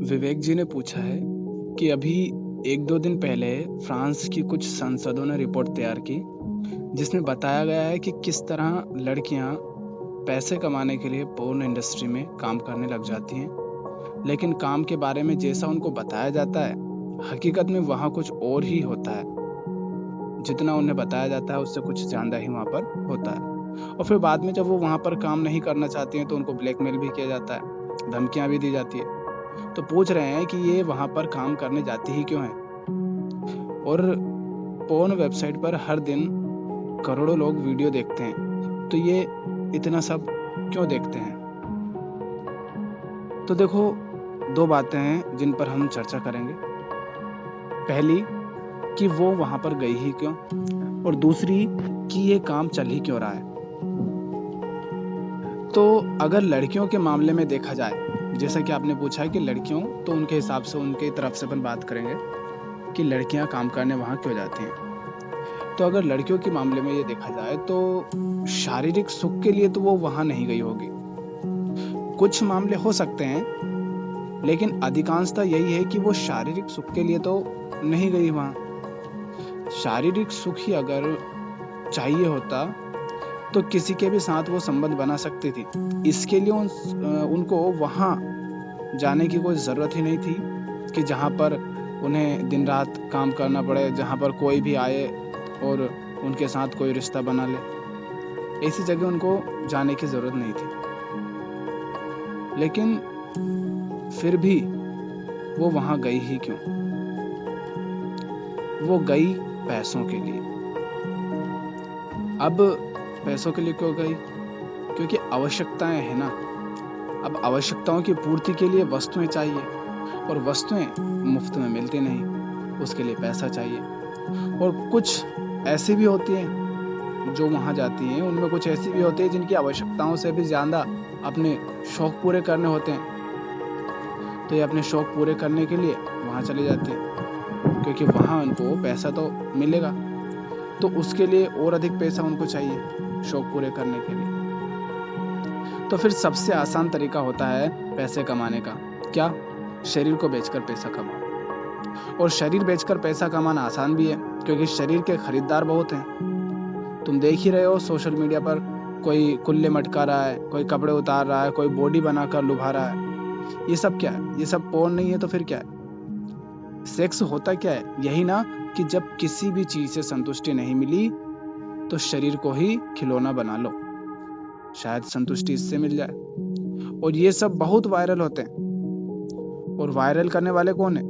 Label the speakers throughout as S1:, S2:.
S1: विवेक जी ने पूछा है कि अभी 1-2 दिन पहले फ्रांस की कुछ सांसदों ने रिपोर्ट तैयार की जिसमें बताया गया है कि किस तरह लड़कियां पैसे कमाने के लिए पोर्न इंडस्ट्री में काम करने लग जाती हैं, लेकिन काम के बारे में जैसा उनको बताया जाता है हकीकत में वहाँ कुछ और ही होता है। जितना उन्हें बताया जाता है उससे कुछ ज़्यादा ही वहाँ पर होता है। और फिर बाद में जब वो वहाँ पर काम नहीं करना चाहती हैं तो उनको ब्लैकमेल भी किया जाता है, धमकियाँ भी दी जाती है। तो पूछ रहे हैं कि ये वहाँ पर काम करने जाती ही क्यों हैं? और पोर्न वेबसाइट पर हर दिन करोड़ों लोग वीडियो देखते हैं, तो ये इतना सब क्यों देखते हैं? तो देखो, 2 बातें हैं जिन पर हम चर्चा करेंगे। पहली कि वो वहाँ पर गई ही क्यों? और दूसरी कि ये काम चल ही क्यों रहा है? तो अगर लड़कियों के मामले में देखा जाए, जैसा कि आपने पूछा है कि लड़कियों, तो उनके हिसाब से उनके तरफ से अपन बात करेंगे कि लड़कियां काम करने वहाँ क्यों जाती हैं। तो अगर लड़कियों के मामले में ये देखा जाए तो शारीरिक सुख के लिए तो वो वहाँ नहीं गई होगी। कुछ मामले हो सकते हैं, लेकिन अधिकांशतः यही है कि वो शारीरिक सुख के लिए तो नहीं गई वहाँ। शारीरिक सुख ही अगर चाहिए होता तो किसी के भी साथ वो संबंध बना सकती थी। इसके लिए उनको वहाँ जाने की कोई ज़रूरत ही नहीं थी कि जहाँ पर उन्हें दिन रात काम करना पड़े, जहाँ पर कोई भी आए और उनके साथ कोई रिश्ता बना ले। ऐसी जगह उनको जाने की ज़रूरत नहीं थी। लेकिन फिर भी वो वहाँ गई ही क्यों? वो गई पैसों के लिए। अब पैसों के लिए क्यों गई? क्योंकि आवश्यकताएं हैं ना। अब आवश्यकताओं की पूर्ति के लिए वस्तुएं चाहिए और वस्तुएं मुफ्त में मिलती नहीं, उसके लिए पैसा चाहिए। और कुछ ऐसी भी होती हैं जो वहाँ जाती हैं, उनमें कुछ ऐसी भी होती है जिनकी आवश्यकताओं से भी ज़्यादा अपने शौक पूरे करने होते हैं, तो ये अपने शौक पूरे करने के लिए वहाँ चले जाते हैं क्योंकि वहाँ उनको पैसा तो मिलेगा, तो उसके लिए और अधिक पैसा उनको चाहिए शौक पूरे करने के लिए। तो फिर सबसे आसान तरीका होता है पैसे कमाने का। क्या? शरीर को बेचकर पैसा कमाओ। और शरीर बेचकर पैसा कमाना आसान भी है क्योंकि शरीर के खरीदार बहुत हैं। तुम देख ही रहे हो सोशल मीडिया पर, कोई कुल्ले मटका रहा है, कोई कपड़े उतार रहा है, कोई बॉडी बनाकर लुभा रहा है। ये सब क्या है? ये सब पोर्न नहीं है तो फिर क्या है? सेक्स होता क्या है? यही ना कि जब किसी भी चीज से संतुष्टि नहीं मिली तो शरीर को ही खिलौना बना लो, शायद संतुष्टि इससे मिल जाए। और ये सब बहुत वायरल होते हैं। और वायरल करने वाले कौन है?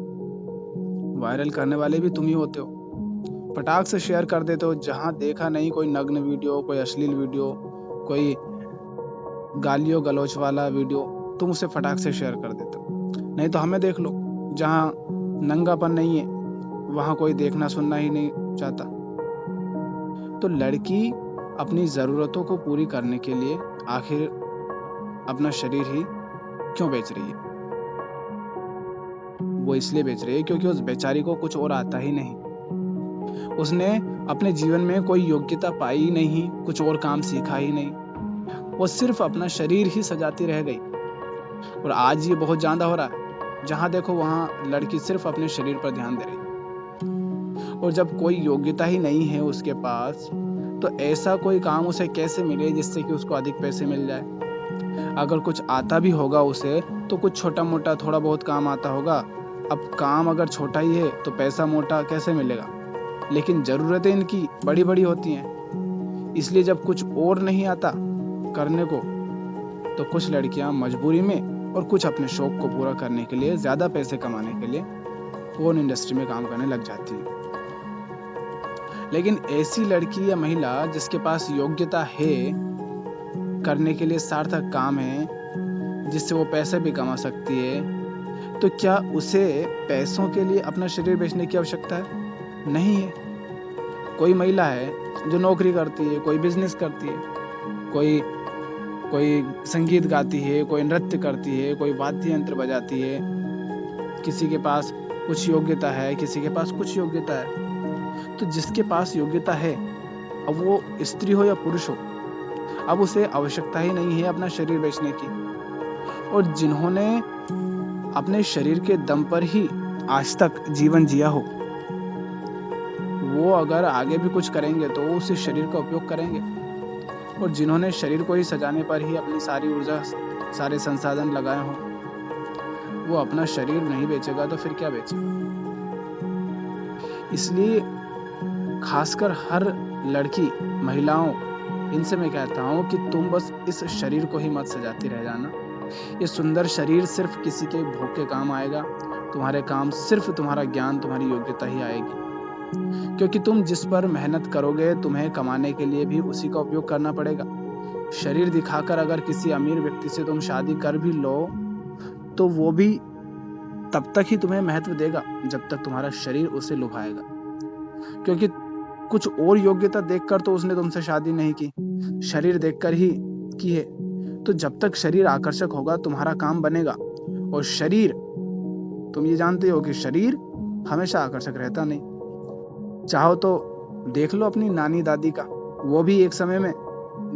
S1: वायरल करने वाले भी तुम ही होते हो। फटाक से शेयर कर देते हो, जहां देखा नहीं कोई नग्न वीडियो, कोई अश्लील वीडियो, कोई गालियों गलौच वाला वीडियो, तुम उसे फटाक से शेयर कर देते हो। नहीं तो हमें देख लो, जहां नंगापन नहीं है वहां कोई देखना सुनना ही नहीं चाहता। तो लड़की अपनी जरूरतों को पूरी करने के लिए आखिर अपना शरीर ही क्यों बेच रही है? वो इसलिए बेच रही है क्योंकि उस बेचारी को कुछ और आता ही नहीं। उसने अपने जीवन में कोई योग्यता पाई ही नहीं, कुछ और काम सीखा ही नहीं। वो सिर्फ अपना शरीर ही सजाती रह गई। और आज ये बहुत ज्यादा हो रहा है, जहां देखो वहां लड़की सिर्फ अपने शरीर पर ध्यान दे रही है। और जब कोई योग्यता ही नहीं है उसके पास, तो ऐसा कोई काम उसे कैसे मिले जिससे कि उसको अधिक पैसे मिल जाए? अगर कुछ आता भी होगा उसे तो कुछ छोटा मोटा थोड़ा बहुत काम आता होगा। अब काम अगर छोटा ही है तो पैसा मोटा कैसे मिलेगा? लेकिन जरूरतें इनकी बड़ी बड़ी होती हैं, इसलिए जब कुछ और नहीं आता करने को तो कुछ लड़कियां मजबूरी में और कुछ अपने शौक को पूरा करने के लिए, ज्यादा पैसे कमाने के लिए पोर्न इंडस्ट्री में काम करने लग जाती है। लेकिन ऐसी लड़की या महिला जिसके पास योग्यता है, करने के लिए सार्थक काम है, जिससे वो पैसे भी कमा सकती है, तो क्या उसे पैसों के लिए अपना शरीर बेचने की आवश्यकता है? नहीं है। कोई महिला है जो नौकरी करती है, कोई बिजनेस करती है, कोई कोई संगीत गाती है, कोई नृत्य करती है, कोई वाद्य यंत्र बजाती है। किसी के पास कुछ योग्यता है, किसी के पास कुछ योग्यता है। तो जिसके पास योग्यता है, अब वो स्त्री हो या पुरुष हो, अब उसे आवश्यकता ही नहीं है अपना शरीर बेचने की। और जिन्होंने अपने शरीर के दम पर ही आज तक जीवन जिया हो, वो अगर आगे भी कुछ करेंगे तो वो उसी शरीर का उपयोग करेंगे। और जिन्होंने शरीर को ही सजाने पर ही अपनी सारी ऊर्जा, सारे संसाधन लगाए हों, वो अपना शरीर नहीं बेचेगा तो फिर क्या बेचेगा। इसलिए खासकर हर लड़की, महिलाओं, इनसे मैं कहता हूँ कि तुम बस इस शरीर को ही मत सजाती रह जाना। ये सुंदर शरीर सिर्फ किसी के भोग के काम आएगा। तुम्हारे काम सिर्फ तुम्हारा ज्ञान, तुम्हारी योग्यता ही आएगी। क्योंकि तुम जिस पर मेहनत करोगे, तुम्हें कमाने के लिए भी उसी का उपयोग करना पड़ेगा। शरीर दिखाकर अगर किसी अमीर व्यक्ति से तुम शादी कर भी लो तो वो भी तब तक ही तुम्हें महत्व देगा जब तक तुम्हारा शरीर उसे लुभाएगा। क्योंकि कुछ और योग्यता देखकर तो उसने तुमसे शादी नहीं की, शरीर देखकर ही की है। तो जब तक शरीर आकर्षक होगा तुम्हारा काम बनेगा। और शरीर, तुम ये जानते हो कि शरीर हमेशा आकर्षक रहता नहीं। चाहो तो देख लो अपनी नानी दादी का, वो भी एक समय में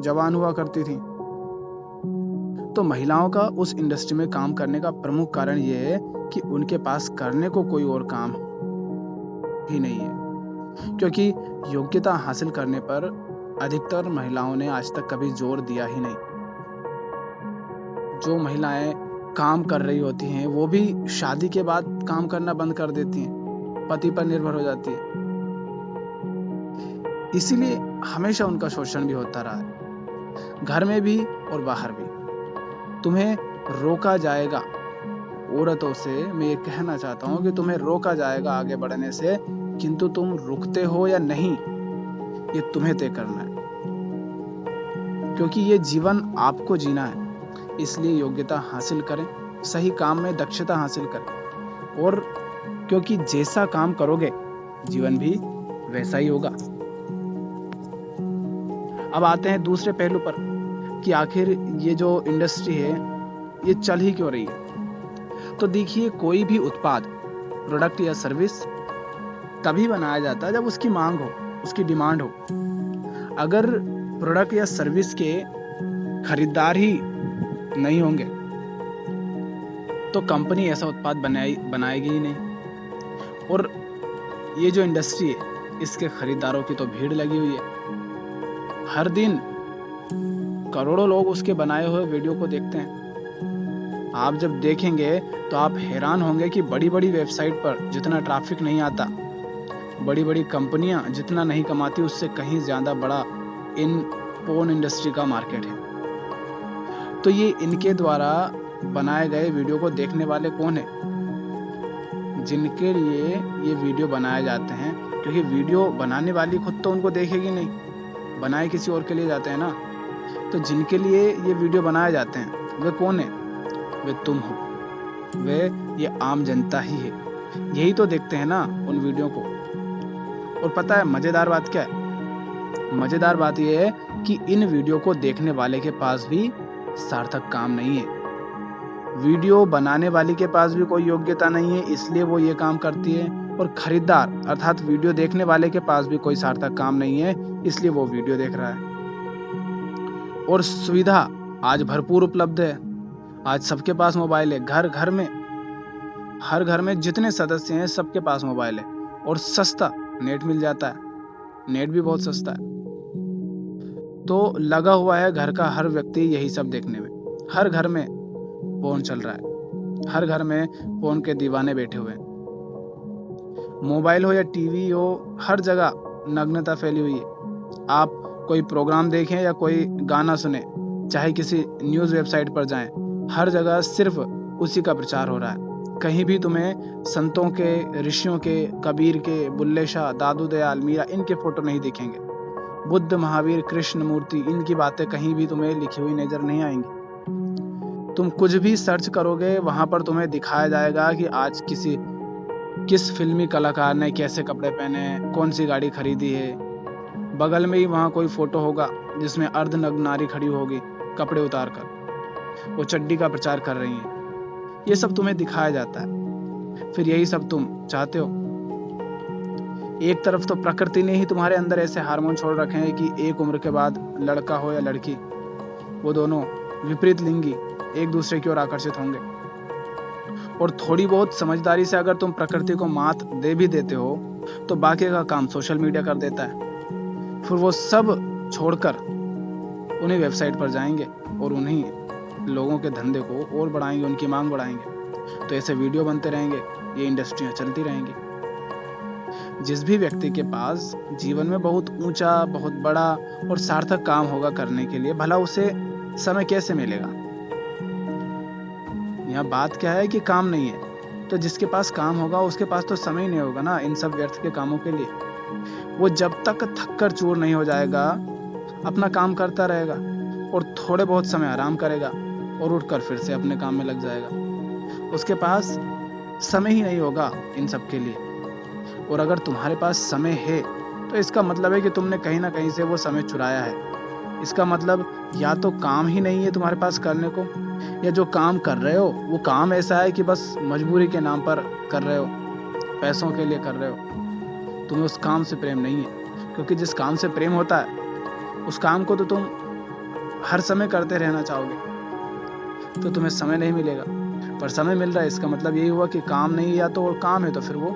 S1: जवान हुआ करती थी। तो महिलाओं का उस इंडस्ट्री में काम करने का प्रमुख कारण ये है कि उनके पास करने को कोई और काम ही नहीं है। क्योंकि योग्यता हासिल करने पर अधिकतर महिलाओं ने आज तक कभी जोर दिया ही नहीं। जो महिलाएं काम कर रही होती हैं वो भी शादी के बाद काम करना बंद कर देती हैं, पति पर निर्भर हो जाती है। इसीलिए हमेशा उनका शोषण भी होता रहा है, घर में भी और बाहर भी। तुम्हें रोका जाएगा, औरतों से मैं ये कहना चाहता हूँ कि तुम्हें रोका जाएगा आगे बढ़ने से, किंतु तुम रुकते हो या नहीं ये तुम्हें तय करना है। क्योंकि ये जीवन आपको जीना है। इसलिए योग्यता हासिल करें, सही काम में दक्षता हासिल करें। और क्योंकि जैसा काम करोगे जीवन भी वैसा ही होगा। अब आते हैं दूसरे पहलू पर कि आखिर ये जो इंडस्ट्री है ये चल ही क्यों रही है। तो देखिए, कोई भी उत्पाद, प्रोडक्ट या सर्विस तभी बनाया जाता है जब उसकी मांग हो, उसकी डिमांड हो। अगर प्रोडक्ट या सर्विस के खरीदार ही नहीं होंगे तो कंपनी ऐसा उत्पाद बनाएगी ही नहीं। और ये जो इंडस्ट्री है इसके खरीदारों की तो भीड़ लगी हुई है। हर दिन करोड़ों लोग उसके बनाए हुए वीडियो को देखते हैं। आप जब देखेंगे तो आप हैरान होंगे कि बड़ी बड़ी वेबसाइट पर जितना ट्रैफिक नहीं आता, बड़ी बड़ी कंपनियां जितना नहीं कमाती, उससे कहीं ज्यादा बड़ा इन पोर्न इंडस्ट्री का मार्केट है। तो ये इनके द्वारा बनाए गए वीडियो को देखने वाले कौन है? जिनके लिए ये वीडियो बनाए जाते हैं। क्योंकि वीडियो बनाने वाली खुद तो उनको देखेगी नहीं, बनाए किसी और के लिए जाते हैं ना। तो जिनके लिए ये वीडियो बनाए जाते हैं वे कौन है? वे तुम हो, वे ये आम जनता ही है। यही तो देखते हैं ना उन वीडियो को। और पता है मजेदार बात क्या है? मजेदार बात यह है कि इन वीडियो को देखने वाले के पास भी सार्थक काम नहीं है। वीडियो बनाने वाली के पास भी कोई योग्यता नहीं है, इसलिए वो ये काम करती है। और खरीदार अर्थात वीडियो देखने वाले के पास भी कोई सार्थक काम नहीं है, इसलिए वो वीडियो देख रहा है। और सुविधा आज भरपूर उपलब्ध है। आज सबके पास मोबाइल है, घर घर में, हर घर में जितने सदस्य हैं सबके पास मोबाइल है। और सस्ता नेट मिल जाता है, नेट भी बहुत सस्ता है। तो लगा हुआ है घर का हर व्यक्ति यही सब देखने में। हर घर में फोन चल रहा है, हर घर में फोन के दीवाने बैठे हुए हैं। मोबाइल हो या टीवी हो, हर जगह नग्नता फैली हुई है। आप कोई प्रोग्राम देखें या कोई गाना सुने, चाहे किसी न्यूज़ वेबसाइट पर जाएं, हर जगह सिर्फ उसी का प्रचार हो रहा है। कहीं भी तुम्हें संतों के, ऋषियों के, कबीर के, बुल्ले शाह, दादू दयाल, मीरा, इनके फोटो नहीं दिखेंगे। बुद्ध, महावीर, कृष्ण मूर्ति, इनकी बातें कहीं भी तुम्हें लिखी हुई नजर नहीं आएंगी। तुम कुछ भी सर्च करोगे वहां पर तुम्हें दिखाया जाएगा कि आज किस फिल्मी कलाकार ने कैसे कपड़े पहने, कौन सी गाड़ी खरीदी है। बगल में ही वहां कोई फोटो होगा जिसमें अर्धनग्न नारी खड़ी होगी कपड़े उतार कर, वो चड्डी का प्रचार कर रही है। ये सब तुम्हें दिखाया जाता है। फिर यही सब तुम चाहते हो। एक तरफ तो प्रकृति ने ही तुम्हारे अंदर ऐसे हार्मोन छोड़ रखे हैं कि एक उम्र के बाद लड़का हो या लड़की, वो दोनों विपरीत लिंगी एक दूसरे की ओर आकर्षित होंगे। और थोड़ी बहुत समझदारी से अगर तुम प्रकृति को मात दे भी देते हो तो बाकी का काम सोशल मीडिया कर देता है। फिर वो सब छोड़कर उन्हीं वेबसाइट पर जाएंगे और उन्हीं लोगों के धंधे को और बढ़ाएंगे, उनकी मांग बढ़ाएंगे। तो ऐसे वीडियो बनते रहेंगे, ये इंडस्ट्रियां चलती रहेंगी। जिस भी व्यक्ति के पास जीवन में बहुत ऊंचा, बहुत बड़ा और सार्थक काम होगा करने के लिए, भला उसे समय कैसे मिलेगा? यहाँ बात क्या है कि काम नहीं है, तो जिसके पास काम होगा उसके पास तो समय ही नहीं होगा ना इन सब व्यर्थ के कामों के लिए। वो जब तक थककर चूर नहीं हो जाएगा अपना काम करता रहेगा और थोड़े बहुत समय आराम करेगा और उठकर फिर से अपने काम में लग जाएगा। उसके पास समय ही नहीं होगा इन सब के लिए। और अगर तुम्हारे पास समय है तो इसका मतलब है कि तुमने कहीं ना कहीं से वो समय चुराया है। इसका मतलब या तो काम ही नहीं है तुम्हारे पास करने को, या जो काम कर रहे हो वो काम ऐसा है कि बस मजबूरी के नाम पर कर रहे हो, पैसों के लिए कर रहे हो। तुम्हें उस काम से प्रेम नहीं है, क्योंकि जिस काम से प्रेम होता है उस काम को तो तुम हर समय करते रहना चाहोगे, तो तुम्हें समय नहीं मिलेगा। पर समय मिल रहा है, इसका मतलब यही हुआ कि काम नहीं, या तो काम है तो फिर वो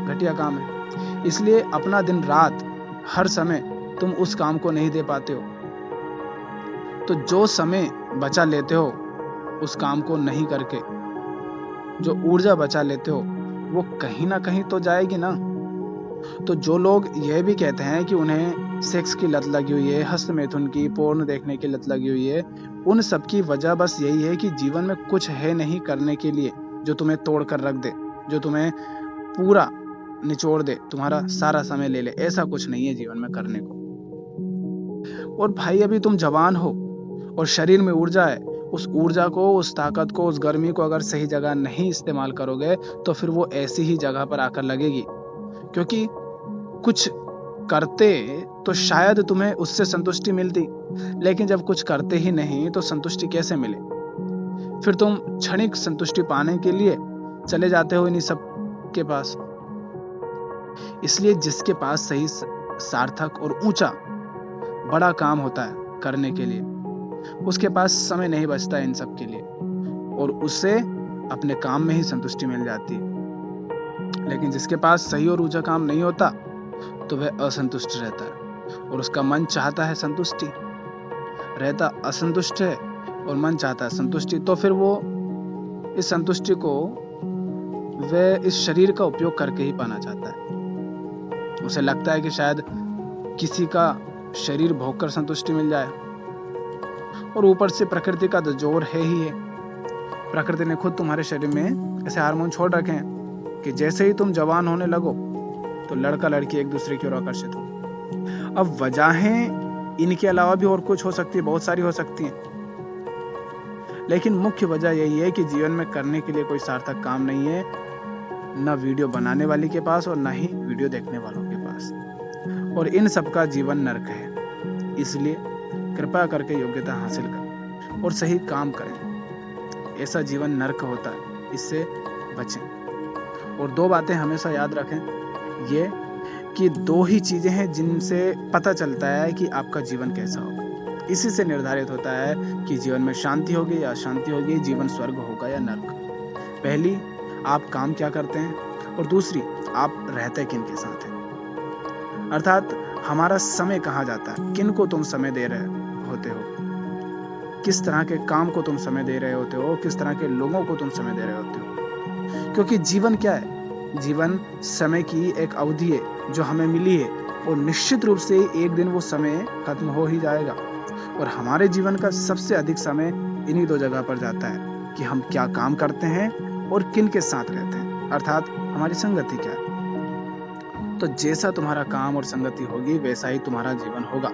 S1: घटिया काम है। इसलिए अपना दिन रात हर समय तुम उस काम को नहीं दे पाते हो। तो जो समय बचा लेते हो उस काम को नहीं करके, जो ऊर्जा बचा लेते हो वो कहीं ना कहीं तो जाएगी ना। तो जो लोग यह भी कहते हैं कि उन्हें सेक्स की लत लगी हुई है, हस्त मैथुन की, पोर्न देखने की लत लगी हुई है, उन सब की वजह बस यही है कि जीवन में कुछ है नहीं करने के लिए जो तुम्हें तोड़ कर रख दे, जो तुम्हें पूरा निचोड़ दे, तुम्हारा सारा समय ले ले। ऐसा कुछ नहीं है जीवन में करने को। और भाई अभी तुम जवान हो और शरीर में ऊर्जा है, उस ऊर्जा को, उस ताकत को, उस गर्मी को अगर सही जगह नहीं इस्तेमाल करोगे तो फिर वो ऐसी ही जगह पर आकर लगेगी। क्योंकि कुछ करते तो शायद तुम्हें उससे संतुष्टि मिलती, लेकिन जब कुछ करते ही नहीं तो संतुष्टि कैसे मिले? फिर तुम क्षणिक संतुष्टि पाने के लिए चले जाते हो इन्हीं सब के पास। इसलिए जिसके पास सही, सार्थक और ऊंचा बड़ा काम होता है करने के लिए, उसके पास समय नहीं बचता इन सब के लिए और उससे अपने काम में ही संतुष्टि मिल जाती है। लेकिन जिसके पास सही और ऊंचा काम नहीं होता तो वह असंतुष्ट रहता है और उसका मन चाहता है संतुष्टि, रहता असंतुष्ट है और मन चाहता है संतुष्टि। तो फिर वो इस संतुष्टि को वह इस शरीर का उपयोग करके ही पाना चाहता है। उसे लगता है कि शायद किसी का शरीर भोगकर संतुष्टि मिल जाए। और ऊपर से प्रकृति का तो जोर है ही है। प्रकृति ने खुद तुम्हारे शरीर में ऐसे हार्मोन छोड़ रखे हैं कि जैसे ही तुम जवान होने लगो तो लड़का लड़की एक दूसरे की ओर आकर्षित हो। अब वजहें इनके अलावा भी और कुछ हो सकती है, बहुत सारी हो सकती हैं, लेकिन मुख्य वजह यही है कि जीवन में करने के लिए कोई सार्थक काम नहीं है, न वीडियो बनाने वाले के पास और न ही वीडियो देखने वालों के पास। और इन सबका जीवन नर्क है। इसलिए कृपया करके योग्यता हासिल करें और सही काम करें। ऐसा जीवन नर्क होता है, इससे बचें। और दो बातें हमेशा याद रखें, ये कि दो ही चीजें हैं जिनसे पता चलता है कि आपका जीवन कैसा होगा। इसी से निर्धारित होता है कि जीवन में शांति होगी या अशांति होगी, जीवन स्वर्ग होगा या नर्क। पहली, आप काम क्या करते हैं, और दूसरी, आप रहते किन के साथ हैं। अर्थात हमारा समय कहाँ जाता है, किन को तुम समय दे रहे होते हो, किस तरह के काम को तुम समय दे रहे होते हो, किस तरह के लोगों को तुम समय दे रहे होते हो। क्योंकि जीवन क्या है? जीवन समय की एक अवधि है जो हमें मिली है और निश्चित रूप से एक दिन वो समय खत्म हो ही जाएगा। और हमारे जीवन का सबसे अधिक समय इन्हीं दो जगह पर जाता है कि हम क्या काम करते हैं और किन के साथ रहते हैं, अर्थात हमारी संगति क्या है। तो जैसा तुम्हारा काम और संगति होगी वैसा ही तुम्हारा जीवन होगा।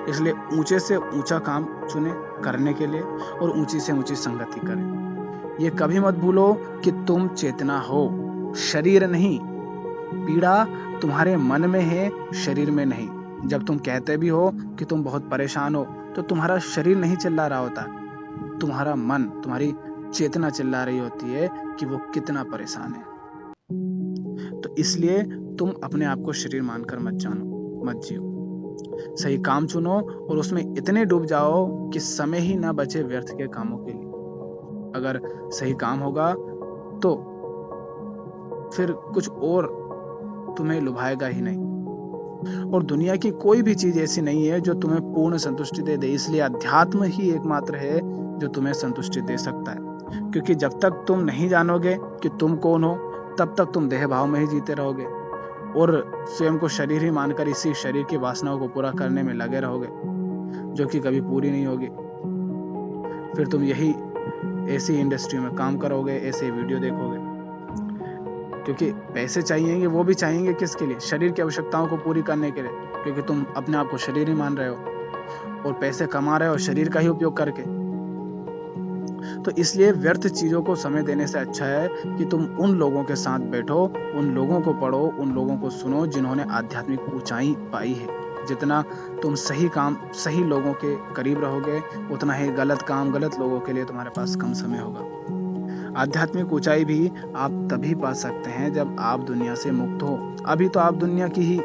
S1: इसलिए ऊंचे से ऊंचा काम चुने करने के लिए और ऊंची से ऊंची संगति करें। ये कभी मत भूलो कि तुम चेतना हो, शरीर नहीं। पीड़ा तुम्हारे मन में है, शरीर में नहीं। जब तुम कहते भी हो कि तुम बहुत परेशान हो तो तुम्हारा शरीर नहीं चिल्ला रहा होता, तुम्हारा मन, तुम्हारी चेतना चिल्ला रही होती है कि वो कितना परेशान है। तो इसलिए तुम अपने आप को शरीर मानकर मत जानो, मत जियो। सही काम चुनो और उसमें इतने डूब जाओ कि समय ही ना बचे व्यर्थ के कामों के लिए। अगर सही काम होगा तो फिर कुछ और तुम्हें लुभाएगा ही नहीं। और दुनिया की कोई भी चीज ऐसी नहीं है जो तुम्हें पूर्ण संतुष्टि दे दे। इसलिए अध्यात्म ही एकमात्र है जो तुम्हें संतुष्टि दे सकता है। क्योंकि जब तक तुम नहीं जानोगे कि तुम कौन हो, तब तक तुम देह भाव में ही जीते रहोगे और स्वयं को शरीर ही मानकर इसी शरीर की वासनाओं को पूरा करने में लगे रहोगे, जो कि कभी पूरी नहीं होगी। फिर तुम यही ऐसी इंडस्ट्री में काम करोगे, ऐसे वीडियो देखोगे, क्योंकि पैसे चाहिएंगे। वो भी चाहिएंगे किसके लिए? शरीर की आवश्यकताओं को पूरी करने के लिए, क्योंकि तुम अपने आप को शरीर ही मान रहे हो और पैसे कमा रहे हो शरीर का ही उपयोग करके। तो इसलिए व्यर्थ चीजों को समय देने से अच्छा है कि तुम उन लोगों के साथ बैठो, उन लोगों को पढ़ो, उन लोगों को सुनो जिन्होंने आध्यात्मिक ऊंचाई पाई है। जितना तुम सही काम सही लोगों के करीब रहोगे, उतना ही गलत काम गलत लोगों के लिए तुम्हारे पास कम समय होगा। आध्यात्मिक ऊंचाई भी आप तभी पा सकते हैं जब आप दुनिया से मुक्त हो। अभी तो आप दुनिया की ही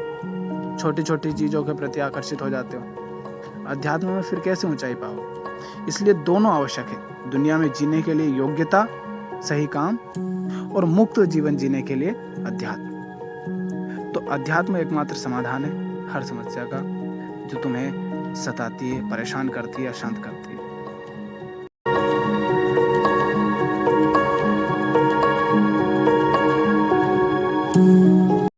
S1: छोटी छोटी चीजों के प्रति आकर्षित हो जाते हो। अध्यात्म में फिर कैसे ऊंचाई पाओगे? इसलिए दोनों आवश्यक है। दुनिया में जीने के लिए योग्यता, सही काम, और मुक्त जीवन जीने के लिए अध्यात्म। तो अध्यात्म एकमात्र समाधान है हर समस्या का, जो तुम्हें सताती है, परेशान करती है, अशांत करती है।